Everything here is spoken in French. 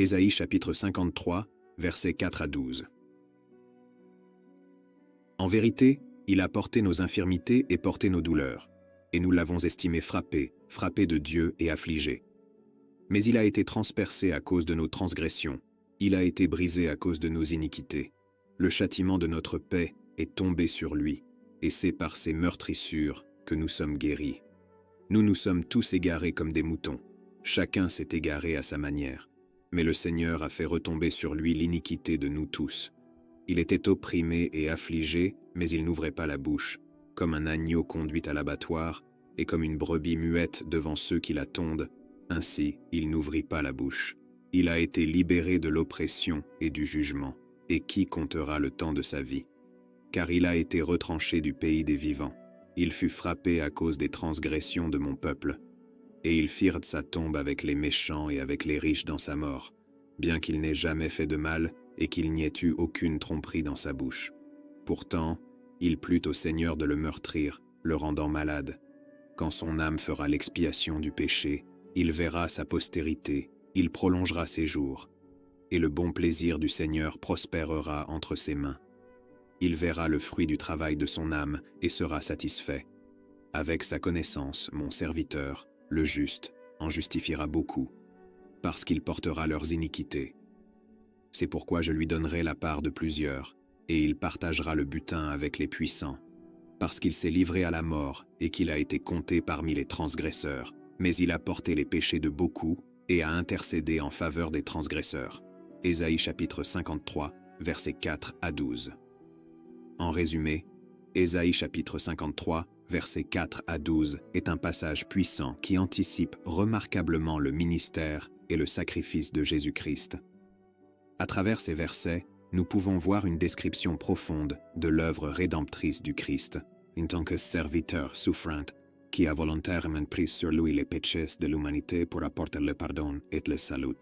Ésaïe chapitre 53, versets 4 à 12. En vérité, il a porté nos infirmités et porté nos douleurs, et nous l'avons estimé frappé, frappé de Dieu et affligé. Mais il a été transpercé à cause de nos transgressions, il a été brisé à cause de nos iniquités. Le châtiment de notre paix est tombé sur lui, et c'est par ses meurtrissures que nous sommes guéris. Nous nous sommes tous égarés comme des moutons, chacun s'est égaré à sa manière. Mais le Seigneur a fait retomber sur lui l'iniquité de nous tous. Il était opprimé et affligé, mais il n'ouvrait pas la bouche, comme un agneau conduit à l'abattoir, et comme une brebis muette devant ceux qui la tondent, ainsi il n'ouvrit pas la bouche. Il a été libéré de l'oppression et du jugement, et qui comptera le temps de sa vie? Car il a été retranché du pays des vivants. Il fut frappé à cause des transgressions de mon peuple. Et ils firent sa tombe avec les méchants et avec les riches dans sa mort, bien qu'il n'ait jamais fait de mal et qu'il n'y ait eu aucune tromperie dans sa bouche. Pourtant, il plut au Seigneur de le meurtrir, le rendant malade. Quand son âme fera l'expiation du péché, il verra sa postérité, il prolongera ses jours, et le bon plaisir du Seigneur prospérera entre ses mains. Il verra le fruit du travail de son âme et sera satisfait. Avec sa connaissance, mon serviteur, le juste, en justifiera beaucoup, parce qu'il portera leurs iniquités. C'est pourquoi je lui donnerai la part de plusieurs, et il partagera le butin avec les puissants, parce qu'il s'est livré à la mort et qu'il a été compté parmi les transgresseurs, mais il a porté les péchés de beaucoup et a intercédé en faveur des transgresseurs. Ésaïe chapitre 53, versets 4 à 12. En résumé, Ésaïe chapitre 53, versets 4 à 12 est un passage puissant qui anticipe remarquablement le ministère et le sacrifice de Jésus-Christ. À travers ces versets, nous pouvons voir une description profonde de l'œuvre rédemptrice du Christ, en tant que serviteur souffrant, qui a volontairement pris sur lui les péchés de l'humanité pour apporter le pardon et le salut.